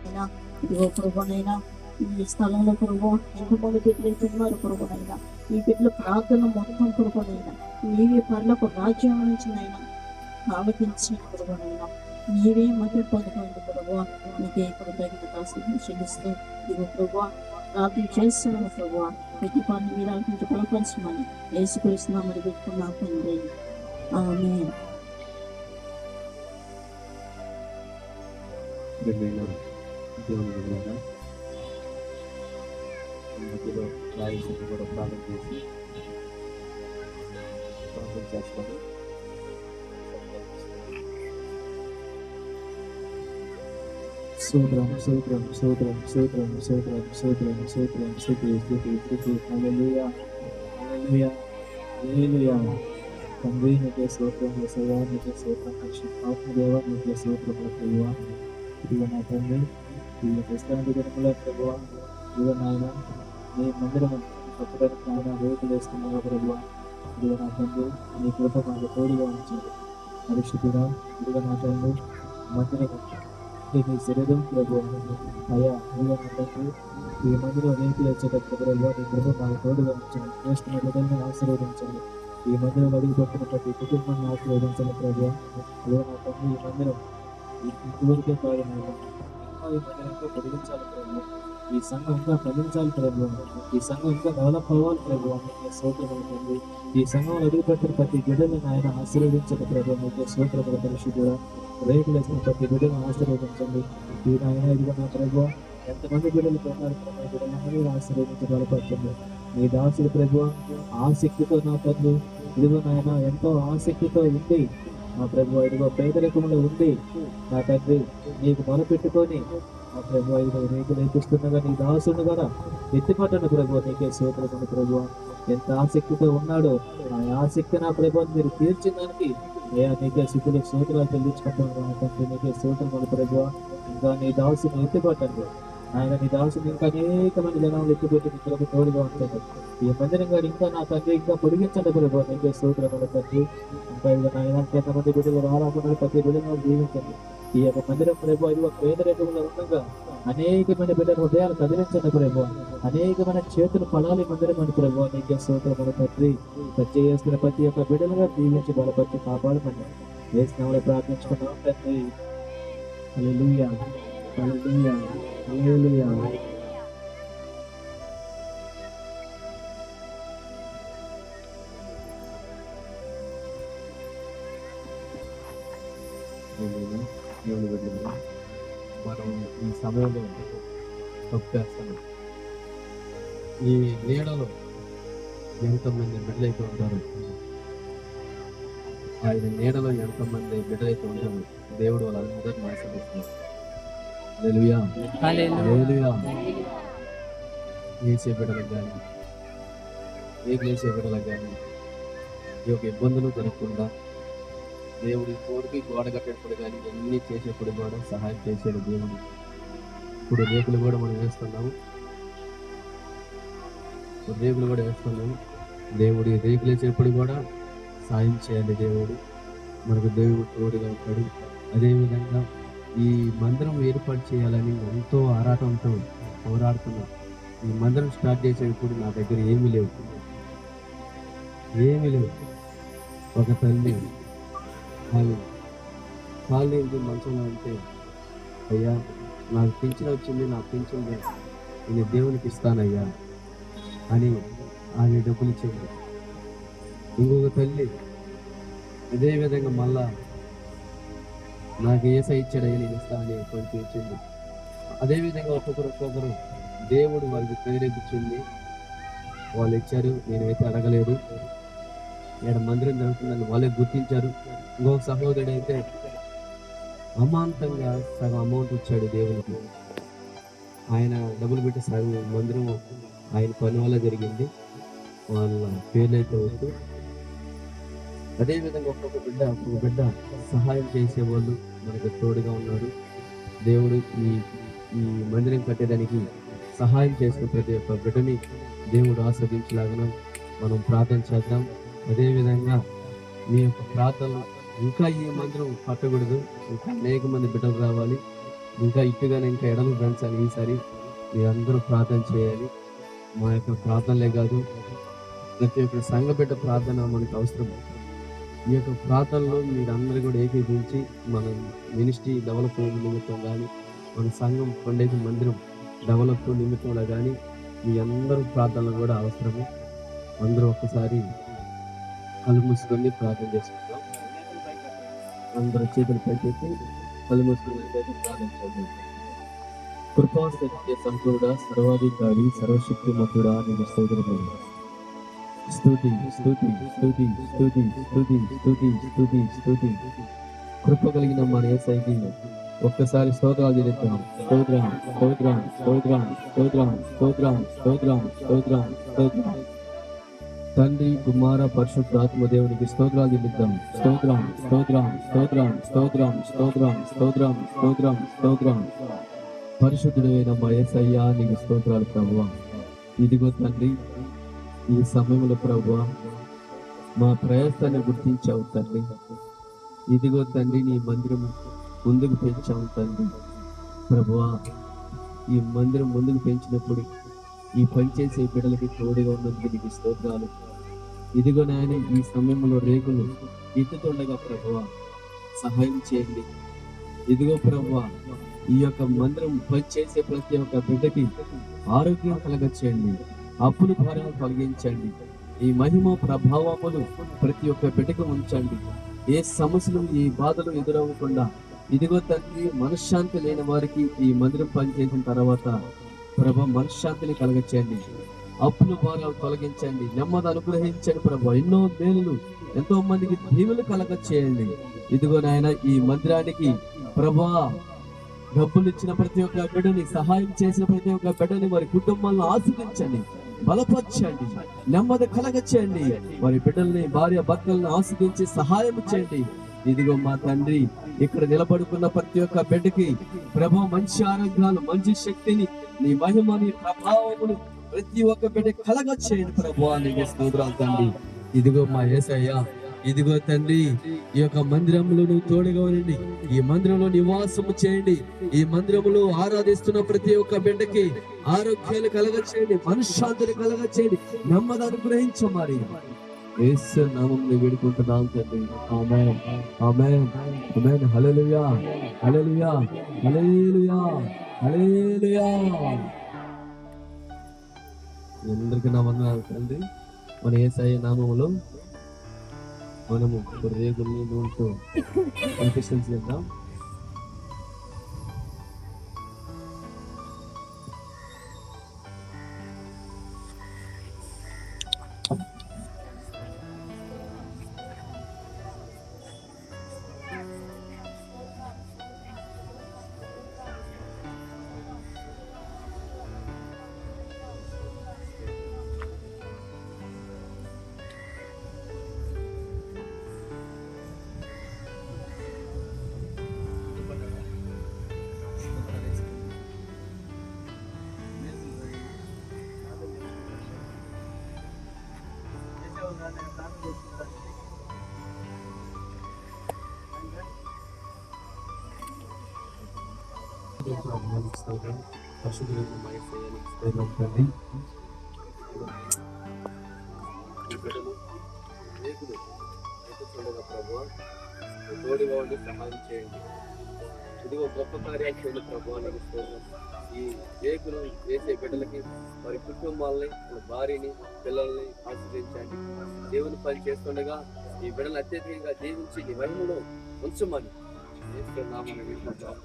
ప్రభునైనా. ఇదిగో ప్రభునైనా ఈ స్థలంలో ప్రభు ఎంతమంది బిడ్డలు అయితే ఉన్నారు ప్రభునైనా, ఈ బిడ్డల ప్రార్థన మొత్తం ప్రభునైనా నీవే పర్లకు రాజ్యం నుంచి నైనా ఆలకించిన ప్రభునైనా నీవే మధ్య పొందుకోండి ప్రభు. నీకే ఇప్పుడు తగిన దాసులు చెల్లిస్తూ ఇదిగో ప్రభు ప్రార్థన చేస్తున్నాము ప్రభు. ప్రతి పని మీరు ఆలోచించి బలపరచమని యేసుక్రీస్తునామమున పెట్టుకున్నాం తండ్రి. ఆమేన్. దేవుని మధ్యలో రాయిని కూడా ప్రార్థన చేసి ప్రార్థన చేస్తాను. సూత్రం సూత్రం సూత్రం సూత్రం సూత్రం సూత్రం సూత్రం స్థుతి స్థుతి స్థుతి. హల్లెలూయా హల్లెలూయా హల్లెలూయా. తండ్రి నీకే స్తోత్రం, యేసయ్యా నీకే స్తోత్రం, ఆత్మదేవ నీకే స్తోత్రములు ప్రభువా. ఇదిగో నా తండ్రి ఈ క్రిస్టియానిటీ దినముల ప్రభువా, ఇదిగో నాయన నీ మందిరము కట్టడానికి నాయన వేడుకలు వేస్తున్నావా ప్రభువా. ఇదిగో నా తండ్రి నీ కృప మాకు తోడుగా ఉంచండి పరిశుద్ధుడా. ఇదిగో నా తండ్రి మందిరము నీ శరీరం ప్రభువా అయ్యా. ఇదిగో నా తండ్రి ఈ మందిరం వేడుకలు వచ్చేటప్పుడు ప్రభువా నీ కృప మాకు తోడుగా ఉంచండి. చేస్తున్న బిడ్డల్ని ఆశీర్వదించండి. ఈ మందిరం అడుగుపెట్టిన ప్రతి కుటుంబాన్ని ఆశీర్వదించండి ప్రభువా. ఇదిగో నా తండ్రి ఈ మందిరం ఇంతవరకే కాదు నాయన, ఇంకా ఈ మందిరంగా పొడిగించాలి ప్రభు. ఈ సంఘం ఇంకా ఫలించాలి ప్రభు. ఈ సంఘం ఇంకా డెవలప్ అవ్వాలి ప్రభు. మీకు స్తోత్రములు తండ్రి. ఈ సంఘంలో అడుగుపెట్టిన ప్రతి బిడ్డని ఆయన ఆశీర్వదించండి ప్రభు. మీకు స్తోత్రములు పరిశుద్ధుడా. రేపు లేసిన ప్రతి బిడ్డను ఆశీర్వదించండి. ఈ నాయన ఇదిగో నా ప్రభు ఎంతమంది బిడ్డలు కొన్నారు ప్రభు, బిడ్డలందరూ ఆశీర్వదించి బలపరచండి. నీ దాసుడు ప్రభు ఆసక్తితో నా తండ్రి ఇదిగో నాయన ఎంతో ఆసక్తితో ఉంది నా ప్రభు. ఇదిగో పేదరికంలో ఉంది నా తండ్రి నీకు మొదలుపెట్టుకొని నా ప్రభు ఇదిగో నీకు నేర్పిస్తుండగా నీ దాసుని కూడా ఎత్తిపట్టండి ప్రభు. నీకే స్తోత్రములు ప్రభు. ఎంత ఆసక్తితో ఉన్నాడో ఆ ఆసక్తి నా ప్రభు మీరు తీర్చడానికి నీకే స్థితిలో స్తోత్రాలు చెల్లించుకుంటున్నాను నా తండ్రి. నీకే స్తోత్రములు ప్రభు. ఇంకా నీ దాసుని ఎత్తిపట్టండి ఆయన. నీ దాసుని ఇంకా అనేకమైన జనాలు ఎత్తిపెట్టి నీకు తోడుగా ఉంచండి. ఈ మందిరం గారు ఇంకా నా తండ్రి ఇంకా పొడిగించండి ప్రభు. నీకే స్తోత్రములు తండ్రి. ఇంకా ఇక నాయన ఎంతమంది బిడ్డలు రారాకుండా ప్రతి బిడ్డను జీవించండి. ఈ యొక్క మందిరం ప్రభు ఇది ఒక పేదరికంలో ఉండగా అనేకమైన బిడ్డల హృదయాలు కదిలించండి ప్రభు. అనేకమైన చేతులు పడాలి మందిరం అని ప్రభు. నీకే స్తోత్రములు తండ్రి. ప్రతి చేస్తున్న ప్రతి ఒక్క బిడ్డలుగా దీవించి బలపరిచి కాపాడమని వేసినామని ప్రార్థించుకున్నాం తండ్రి. హల్లెలూయా హల్లెలూయా హల్లెలూయా. మనం ఈ సమయంలో తప్పేస్తాం. ఈ నీడలో ఎంతమంది బిడ్డలైతే ఉంటారు, ఆయన నీడలో ఎంతమంది బిడ్డలైతే ఉంటారు దేవుడు వాళ్ళందరినీ ఆశీర్వదిస్తున్నారు. హల్లెలూయా హల్లెలూయా. ఏసే బిడ్డలకు కానీ ఏసే బిడ్డలకు కానీ ఈ యొక్క ఇబ్బందులు జరగకుండా దేవుడి కోరికి గోడ కట్టేటప్పుడు కానీ అన్నీ చేసేప్పుడు కూడా సహాయం చేసేది దేవుడు. ఇప్పుడు రేకులు కూడా మనం వేస్తున్నాము, రేకులు కూడా వేస్తున్నాము. దేవుడి రేకులు వేసేప్పుడు కూడా సాయం చేయాలి దేవుడు. మనకు దేవుడు తోడుగా ఉంటాడు. అదేవిధంగా ఈ మందిరం ఏర్పాటు చేయాలని ఎంతో ఆరాటంతో పోరాడుతున్నాం. ఈ మందిరం స్టార్ట్ చేసేటప్పుడు నా దగ్గర ఏమీ లేవు. ఒక తల్లి ఆమె కాలేజీ మంచంలో ఉంటే, అయ్యా నాకు పింఛన్ వచ్చింది, నా పింఛన్ నేను దేవునికి ఇస్తానయ్యా అని ఆమె డబ్బులు ఇచ్చింది. ఇంకొక తల్లి అదేవిధంగా మళ్ళా నాకు ఏసై ఇచ్చాడయ్యా నేను ఇస్తానని కొంచెం ఇచ్చింది. అదేవిధంగా ఒక్కొక్కరు దేవుడు వారికి ప్రేరేపించింది, వాళ్ళు ఇచ్చారు. నేనైతే అడగలేదు. ఇక్కడ మందిరం జరుగుతుందని వాళ్ళే గుర్తించారు. ఇంకొక సహోదరుడు అయితే అమాంతంగా సగం అమౌంట్ ఇచ్చాడు దేవునికి. ఆయన డబ్బులు పెట్టి సగం మందిరం ఆయన పని వల్ల జరిగింది. వాళ్ళ పేర్లు అయితే వద్దు. అదేవిధంగా ఒక్కొక్క బిడ్డ సహాయం చేసేవాళ్ళు మనకు తోడుగా ఉన్నారు. దేవుడు ఈ మందిరం కట్టేదానికి సహాయం చేసిన ప్రతి ఒక్క బిడ్డని దేవుడు ఆస్వాదించలాగా మనం ప్రార్థన చేద్దాం. అదేవిధంగా మీ యొక్క ప్రార్థనలు ఇంకా ఈ మందిరం కట్టకూడదు, ఇంకా అనేక మంది బిడ్డలు రావాలి. ఇంకా ఇట్టుగానే ఇంకా ఎడలు పెంచాలి. ఈసారి మీరందరూ ప్రార్థన చేయాలి. మా యొక్క ప్రార్థనలే కాదు, ప్రతి ఒక్క సంఘ బిడ్డ ప్రార్థన మనకు అవసరం. ఈ యొక్క ప్రార్థనలో మీరందరూ కూడా ఏకీభవించి మన మినిస్ట్రీ డెవలప్ నిమిత్తం కానీ, మన సంఘం పండేది మందిరం డెవలప్ నిమిత్తంలో కానీ మీ అందరూ ప్రార్థనలు కూడా అవసరము. అందరూ ఒక్కసారి కళ్ళు మూసుకొని ప్రార్థన చేసుకుందాం. అందరూ చేతులు పైకెత్తి కళ్ళు మూసుకొని ప్రార్థన చేద్దాం. కృపా సత్య సంపూర్ణ సర్వాధికారి సర్వశక్తిమంతుడా నీకు స్తోత్రములు. స్తుతి స్తుతి స్తుతి స్తుతి స్తుతి స్తుతి స్తుతి స్తుతి. కృప కలిగిన మన యేసయ్యకి ఒక్కసారి స్తోత్రాలు చెల్లిద్దాం. స్తోత్రం స్తోత్రం స్తోత్రం స్తోత్రం స్తోత్రం స్తోత్రం స్తోత్రం స్తోత్రం. తండ్రి కుమార పరిశుద్ధాత్మ దేవునికి స్తోత్రాలు చెల్లిద్దాం. స్తోత్రం స్తోత్రం స్తోత్రం స్తోత్రం స్తోత్రం స్తోత్రం స్తోత్రం స్తోత్రం. పరిశుద్ధుడైన మా యేసయ్యా నీకు స్తోత్రాలు ప్రభువా. ఇదిగో తండ్రి, ఈ సమయంలో ప్రభువా మా ప్రయాసాన్ని గుర్తించావు తండ్రి. ఇదిగో తండ్రి, నీ మందిరం ముందుకు పెంచావు తండ్రి. ప్రభువా, ఈ మందిరం ముందుకు పెంచినప్పుడు ఈ పనిచేసే బిడ్డలకి తోడుగా ఉన్నందుకు నీకు స్తోత్రాలు. ఇదిగో నాయన, ఈ సమయంలో రేకులు ఎత్తుతుండగా ప్రభువా సహాయం చేయండి. ఇదిగో ప్రభువా, ఈ యొక్క మందిరం పనిచేసే ప్రతి ఒక్క బిడ్డకి ఆరోగ్యం కలగచేయండి, అప్పుల భారాలు తొలగించండి, ఈ మహిమ ప్రభావములు ప్రతి ఒక్క బిడ్డకు ఉంచండి. ఏ సమస్యలు ఏ బాధలు ఎదురవ్వకుండా ఇదిగో తండ్రి, మనశ్శాంతి లేని వారికి ఈ మందిరం పనిచేసిన తర్వాత ప్రభా మనశ్శాంతిని కలగచేయండి, అప్పుల భారాలు తొలగించండి, నెమ్మది అనుగ్రహించండి ప్రభా. ఎన్నో మేలులు ఎంతో మందికి దీవులు కలగచేయండి. ఇదిగో నాయన, ఈ మందిరానికి ప్రభా డబ్బులు ఇచ్చిన ప్రతి ఒక్క బిడ్డని, సహాయం చేసిన ప్రతి ఒక్క బిడ్డని, వారి కుటుంబాలను ఆస్వాదించండి, బలపరచండి, నెమ్మది కలగచేయండి. వారి బిడ్డల్ని, భార్య భర్తలను ఆస్వాదించి సహాయం చేయండి. ఇదిగో మా తండ్రి, ఇక్కడ నిలబడుకున్న ప్రతి ఒక్క బిడ్డకి ప్రభా మంచి ఆరోగ్యాలు, మంచి శక్తిని, నీ మహిమ, నీ ప్రభావములు ప్రతి ఒక్క బిడ్డ కలగచేయండి ప్రభా. నీకు స్తోత్రాలు తండ్రి. ఇదిగో మా యేసయ్య, ఇదిగో తండ్రి, ఈ యొక్క మందిరంలో నువ్వు తోడుగా ఉండండి, ఈ మందిరంలో నివాసము చేయండి. ఈ మందిరంలో ఆరాధిస్తున్న ప్రతి ఒక్క బిడ్డకి ఆరోగ్యాలు కలగచేయండి, మనశ్శాంతిని కలగచేయండి, నెమ్మది అనుగ్రహించమని యేసు నామములో వేడుకుంటున్నాం తండ్రి. ఆమేన్ ఆమేన్ ఆమేన్. హల్లెలూయా హల్లెలూయా హల్లెలూయా హల్లెలూయా. అందరికీ నా వందనాలు తండ్రి. మన యేసయ్య నామములో మనము రేగుల్ని నూనెతో కన్ఫెషన్ చేద్దాం. తోడుగా ఉండి సహాయం చేయండి. ఇదిగో గొప్ప కార్యాలు చేయండి ప్రభావానికి. ఈ రేకులు వేసే బిడ్డలకి, వారి కుటుంబాలని, వాళ్ళ భార్యని, పిల్లల్ని ఆశీర్వదించండి. దేవుని పని చేస్తుండగా ఈ బిడ్డలు అత్యధికంగా జీవించి నీ మహిమలో ఉంచమని నామమున వేడుకుంటున్నాము.